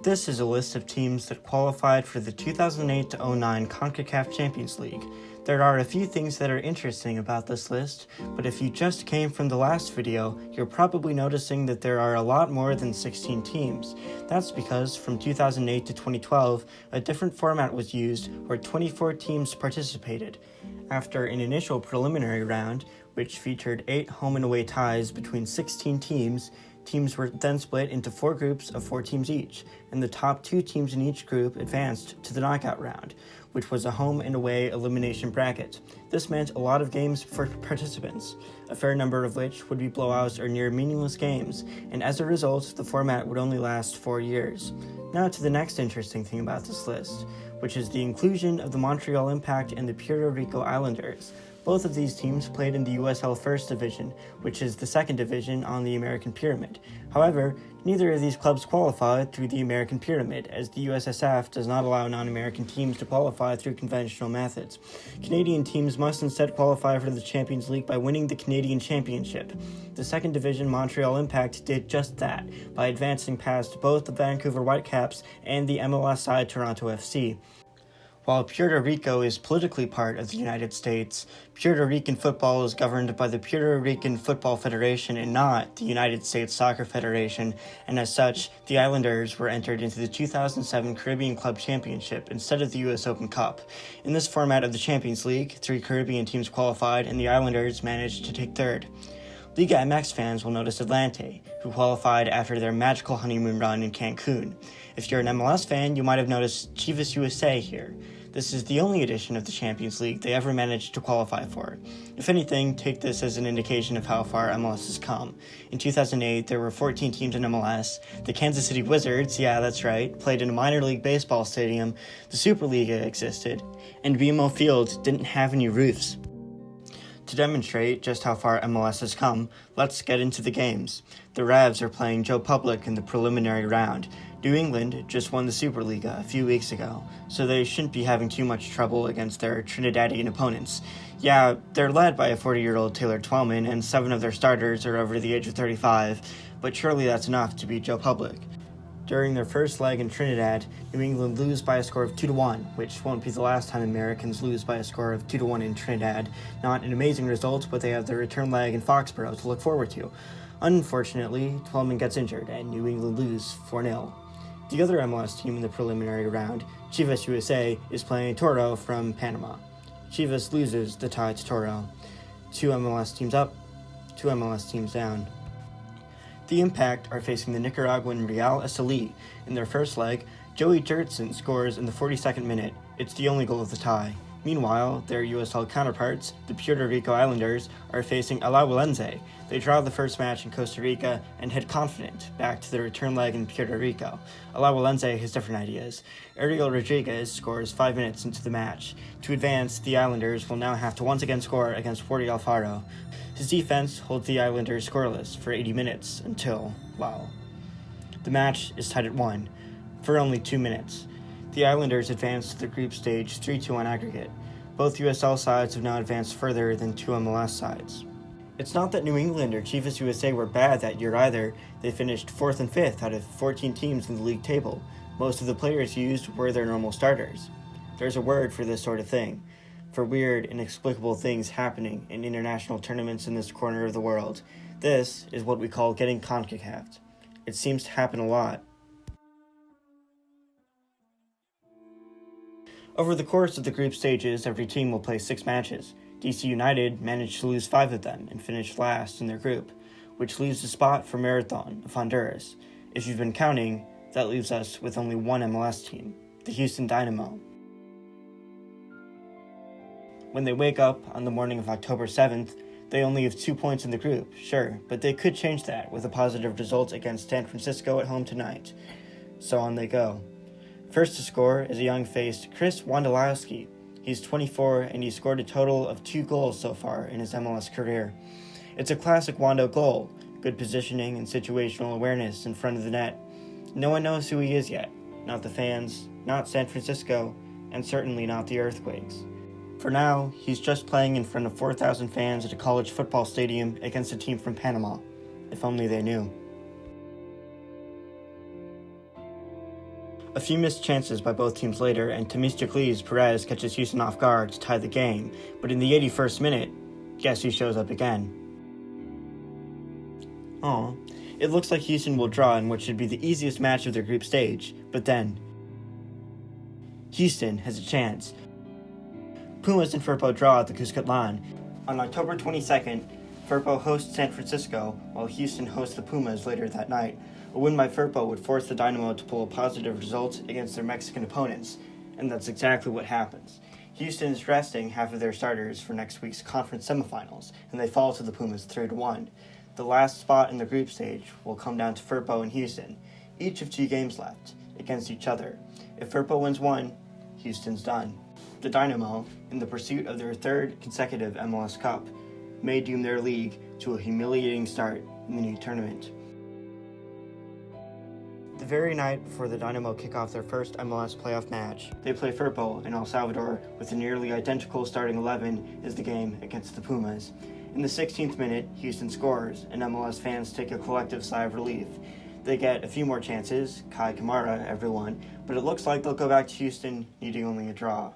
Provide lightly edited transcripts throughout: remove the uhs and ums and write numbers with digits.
This is a list of teams that qualified for the 2008-09 CONCACAF Champions League. There are a few things that are interesting about this list, but if you just came from the last video, you're probably noticing that there are a lot more than 16 teams. That's because from 2008 to 2012, a different format was used where 24 teams participated. After an initial preliminary round, which featured 8 home and away ties between 16 teams, teams were then split into 4 groups of 4 teams each, and the top 2 teams in each group advanced to the knockout round, which was a home and away elimination bracket. This meant a lot of games for participants, a fair number of which would be blowouts or near meaningless games, and as a result, the format would only last 4 years. Now to the next interesting thing about this list, which is the inclusion of the Montreal Impact and the Puerto Rico Islanders. Both of these teams played in the USL First Division, which is the second division on the American Pyramid. However, neither of these clubs qualified through the American Pyramid, as the USSF does not allow non-American teams to qualify through conventional methods. Canadian teams must instead qualify for the Champions League by winning the Canadian Championship. The second division Montreal Impact did just that, by advancing past both the Vancouver Whitecaps and the MLS side Toronto FC. While Puerto Rico is politically part of the United States, Puerto Rican football is governed by the Puerto Rican Football Federation and not the United States Soccer Federation, and as such, the Islanders were entered into the 2007 Caribbean Club Championship instead of the U.S. Open Cup. In this format of the Champions League, 3 Caribbean teams qualified and the Islanders managed to take third. Liga MX fans will notice Atlante, who qualified after their magical honeymoon run in Cancun. If you're an MLS fan, you might have noticed Chivas USA here. This is the only edition of the Champions League they ever managed to qualify for. If anything, take this as an indication of how far MLS has come. In 2008, there were 14 teams in MLS. The Kansas City Wizards, yeah, that's right, played in a minor league baseball stadium. The Superliga existed, and BMO Field didn't have any roofs. To demonstrate just how far MLS has come, let's get into the games. The Revs are playing Joe Public in the preliminary round. New England just won the Superliga a few weeks ago, so they shouldn't be having too much trouble against their Trinidadian opponents. Yeah, they're led by a 40-year-old Taylor Twellman, and 7 of their starters are over the age of 35, but surely that's enough to beat Joe Public. During their first leg in Trinidad, New England lose by a score of 2-1, which won't be the last time Americans lose by a score of 2-1 in Trinidad. Not an amazing result, but they have their return leg in Foxborough to look forward to. Unfortunately, Twellman gets injured, and New England lose 4-0. The other MLS team in the preliminary round, Chivas USA, is playing Toro from Panama. Chivas loses the tie to Toro. 2 MLS teams up, 2 MLS teams down. The Impact are facing the Nicaraguan Real Estelí. In their first leg, Joey Jurtson scores in the 42nd minute. It's the only goal of the tie. Meanwhile, their USL counterparts, the Puerto Rico Islanders, are facing Alajuelense. They draw the first match in Costa Rica and head confident back to the return leg in Puerto Rico. Alajuelense has different ideas. Ariel Rodriguez scores 5 minutes into the match. To advance, the Islanders will now have to once again score against Jordi Alfaro. His defense holds the Islanders scoreless for 80 minutes until, well, the match is tied at 1 for only 2 minutes. The Islanders advanced to the group stage 3-2 on aggregate. Both USL sides have now advanced further than 2 MLS sides. It's not that New England or Chivas USA were bad that year either. They finished 4th and 5th out of 14 teams in the league table. Most of the players used were their normal starters. There's a word for this sort of thing, for weird, inexplicable things happening in international tournaments in this corner of the world. This is what we call getting CONCACAF'd. It seems to happen a lot. Over the course of the group stages, every team will play 6 matches. DC United managed to lose 5 of them and finished last in their group, which leaves a spot for Marathon of Honduras. If you've been counting, that leaves us with only 1 MLS team, the Houston Dynamo. When they wake up on the morning of October 7th, they only have 2 points in the group, sure, but they could change that with a positive result against San Francisco at home tonight. So on they go. First to score is a young-faced Chris Wondolowski. He's 24 and he scored a total of 2 goals so far in his MLS career. It's a classic Wando goal, good positioning and situational awareness in front of the net. No one knows who he is yet, not the fans, not San Francisco, and certainly not the Earthquakes. For now, he's just playing in front of 4,000 fans at a college football stadium against a team from Panama. If only they knew. A few missed chances by both teams later, and Temistocles Perez catches Houston off guard to tie the game, but in the 81st minute, guess who shows up again? It looks like Houston will draw in what should be the easiest match of their group stage, but then Houston has a chance. Pumas and Firpo draw at the Cuscatlan. On October 22nd, Firpo hosts San Francisco, while Houston hosts the Pumas later that night. A win by Firpo would force the Dynamo to pull a positive result against their Mexican opponents, and that's exactly what happens. Houston is resting half of their starters for next week's conference semifinals, and they fall to the Pumas 3-1. The last spot in the group stage will come down to Firpo and Houston, each of 2 games left, against each other. If Firpo wins one, Houston's done. The Dynamo, in the pursuit of their 3rd consecutive MLS Cup, may doom their league to a humiliating start in the new tournament. The very night before the Dynamo kick off their first MLS playoff match, they play Firpo in El Salvador with a nearly identical starting 11 as the game against the Pumas. In the 16th minute, Houston scores, and MLS fans take a collective sigh of relief. They get a few more chances, Kai Kamara, everyone, but it looks like they'll go back to Houston needing only a draw.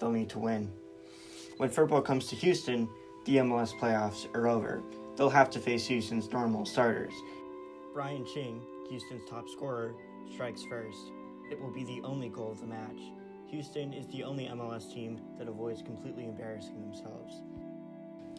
They'll need to win. When Firpo comes to Houston, the MLS playoffs are over. They'll have to face Houston's normal starters. Brian Ching, Houston's top scorer, strikes first. It will be the only goal of the match. Houston is the only MLS team that avoids completely embarrassing themselves.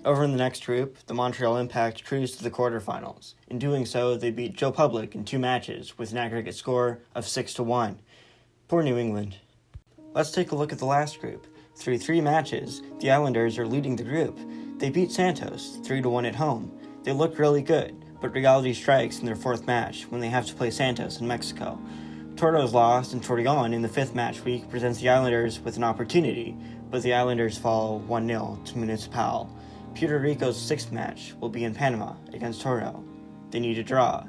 Over in the next group, the Montreal Impact cruised to the quarterfinals. In doing so, they beat Joe Public in 2 matches with an aggregate score of 6-1. Poor New England. Let's take a look at the last group. Through 3 matches, the Islanders are leading the group. They beat Santos 3-1 at home. They look really good, but reality strikes in their 4th match when they have to play Santos in Mexico. Toronto's loss, and Torreon in the 5th match week presents the Islanders with an opportunity, but the Islanders fall 1-0 to Municipal. Puerto Rico's 6th match will be in Panama against Toro. They need a draw.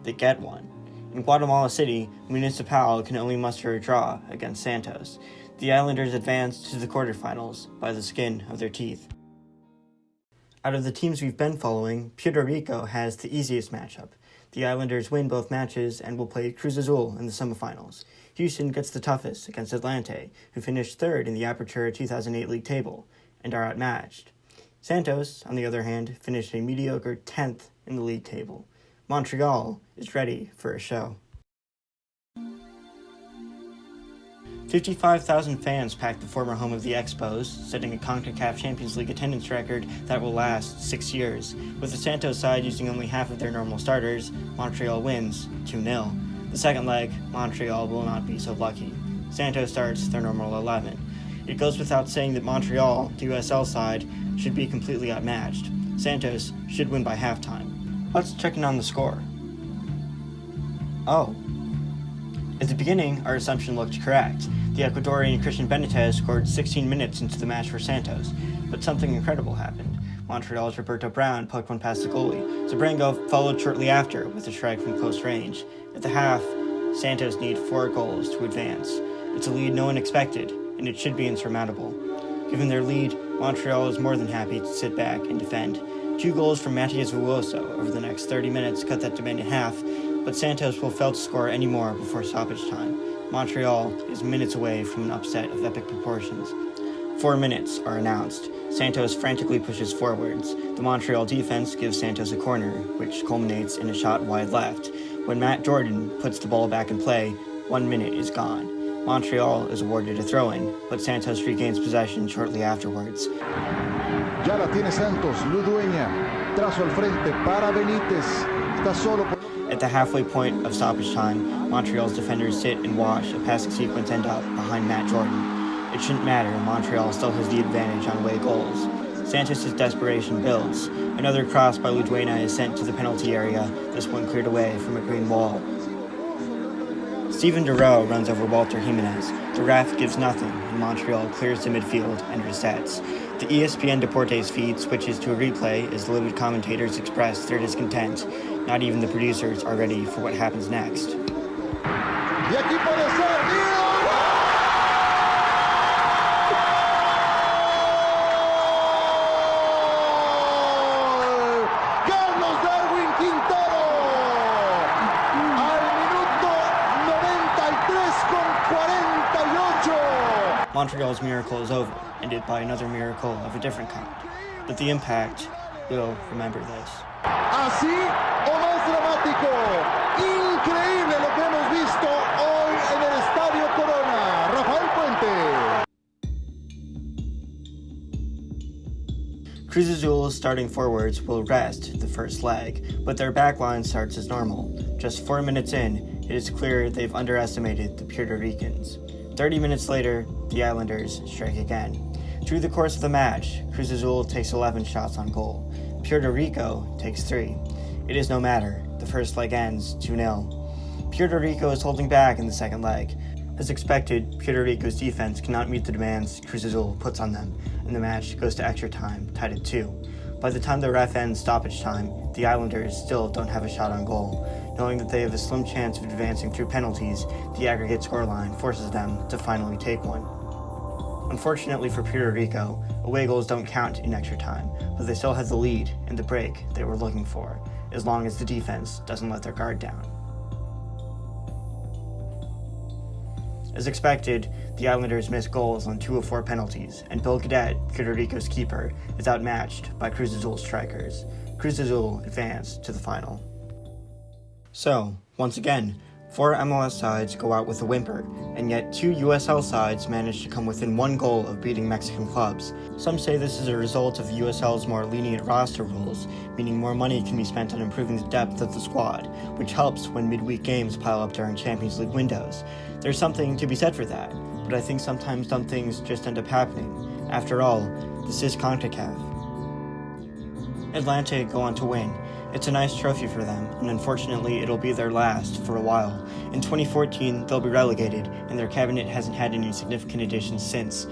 They get one. In Guatemala City, Municipal can only muster a draw against Santos. The Islanders advance to the quarterfinals by the skin of their teeth. Out of the teams we've been following, Puerto Rico has the easiest matchup. The Islanders win both matches and will play Cruz Azul in the semifinals. Houston gets the toughest against Atlante, who finished 3rd in the Apertura 2008 league table, and are outmatched. Santos, on the other hand, finished a mediocre 10th in the league table. Montreal is ready for a show. 55,000 fans packed the former home of the Expos, setting a CONCACAF Champions League attendance record that will last 6 years. With the Santos side using only half of their normal starters, Montreal wins 2-0. The second leg, Montreal will not be so lucky. Santos starts their normal 11. It goes without saying that Montreal, the USL side, should be completely outmatched. Santos should win by halftime. Let's check in on the score. At the beginning, our assumption looked correct. The Ecuadorian Christian Benitez scored 16 minutes into the match for Santos, but something incredible happened. Montreal's Roberto Brown poked one past the goalie. Zabrango followed shortly after with a strike from close range. At the half, Santos need 4 goals to advance. It's a lead no one expected, and it should be insurmountable. Given their lead, Montreal is more than happy to sit back and defend. 2 goals from Matias Vuoso over the next 30 minutes cut that demand in half, but Santos will fail to score any more before stoppage time. Montreal is minutes away from an upset of epic proportions. 4 minutes are announced. Santos frantically pushes forwards. The Montreal defense gives Santos a corner, which culminates in a shot wide left. When Matt Jordan puts the ball back in play, 1 minute is gone. Montreal is awarded a throw-in, but Santos regains possession shortly afterwards. Ya la tiene Santos, Ludueña, trazo al frente para Benítez, está solo. At the halfway point of stoppage time, Montreal's defenders sit and watch a passing sequence end up behind Matt Jordan. It shouldn't matter, Montreal still has the advantage on away goals. Santos' desperation builds. Another cross by Ludueña is sent to the penalty area, this one cleared away from a green wall. Steven Dureau runs over Walter Jimenez. The ref gives nothing, and Montreal clears the midfield and resets. The ESPN Deportes feed switches to a replay as livid commentators express their discontent. Not even the producers are ready for what happens next. Montreal's miracle is over, ended by another miracle of a different kind. But the Impact will remember this. Así o más dramático. Increíble lo que hemos visto hoy en el Estadio Corona. Rafael Puente. Cruz Azul's starting forwards will rest the first leg, but their backline starts as normal. Just 4 minutes in, it is clear they've underestimated the Puerto Ricans. 30 minutes later, the Islanders strike again. Through the course of the match, Cruz Azul takes 11 shots on goal. Puerto Rico takes 3. It is no matter. The first leg ends 2-0. Puerto Rico is holding back in the second leg. As expected, Puerto Rico's defense cannot meet the demands Cruz Azul puts on them, and the match goes to extra time, tied at 2. By the time the ref ends stoppage time, the Islanders still don't have a shot on goal. Knowing that they have a slim chance of advancing through penalties, the aggregate scoreline forces them to finally take one. Unfortunately for Puerto Rico, away goals don't count in extra time, but they still have the lead and the break they were looking for, as long as the defense doesn't let their guard down. As expected, the Islanders miss goals on 2 of 4 penalties, and Bill Cadet, Puerto Rico's keeper, is outmatched by Cruz Azul's strikers. Cruz Azul advance to the final. So, once again, 4 MLS sides go out with a whimper, and yet 2 USL sides manage to come within 1 goal of beating Mexican clubs. Some say this is a result of USL's more lenient roster rules, meaning more money can be spent on improving the depth of the squad, which helps when midweek games pile up during Champions League windows. There's something to be said for that, but I think sometimes dumb things just end up happening. After all, this is CONCACAF. Atlanta go on to win. It's a nice trophy for them, and unfortunately it'll be their last for a while. In 2014, they'll be relegated, and their cabinet hasn't had any significant additions since.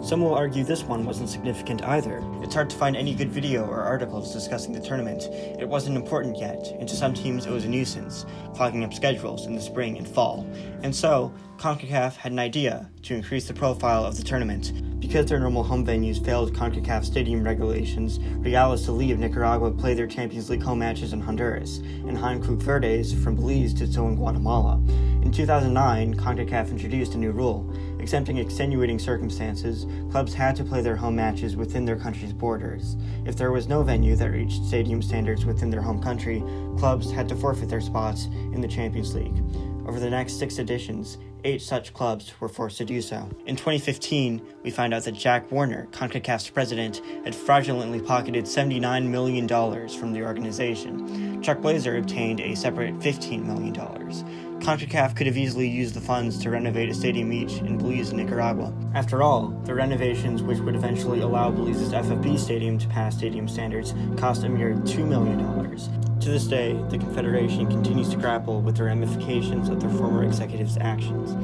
Some will argue this one wasn't significant either. It's hard to find any good video or articles discussing the tournament. It wasn't important yet, and to some teams it was a nuisance, clogging up schedules in the spring and fall. And so, CONCACAF had an idea to increase the profile of the tournament. Because their normal home venues failed CONCACAF stadium regulations, Real Estelí of Nicaragua played their Champions League home matches in Honduras, and Hancuk Verdes from Belize did so in Guatemala. In 2009, CONCACAF introduced a new rule. Exempting extenuating circumstances, clubs had to play their home matches within their country's borders. If there was no venue that reached stadium standards within their home country, clubs had to forfeit their spots in the Champions League. Over the next 6 editions, 8 such clubs were forced to do so. In 2015, we find out that Jack Warner, CONCACAF's president, had fraudulently pocketed $79 million from the organization. Chuck Blazer obtained a separate $15 million. CONCACAF could have easily used the funds to renovate a stadium each in Belize and Nicaragua. After all, the renovations, which would eventually allow Belize's FFP stadium to pass stadium standards, cost a mere $2 million. To this day, the Confederation continues to grapple with the ramifications of their former executives' actions.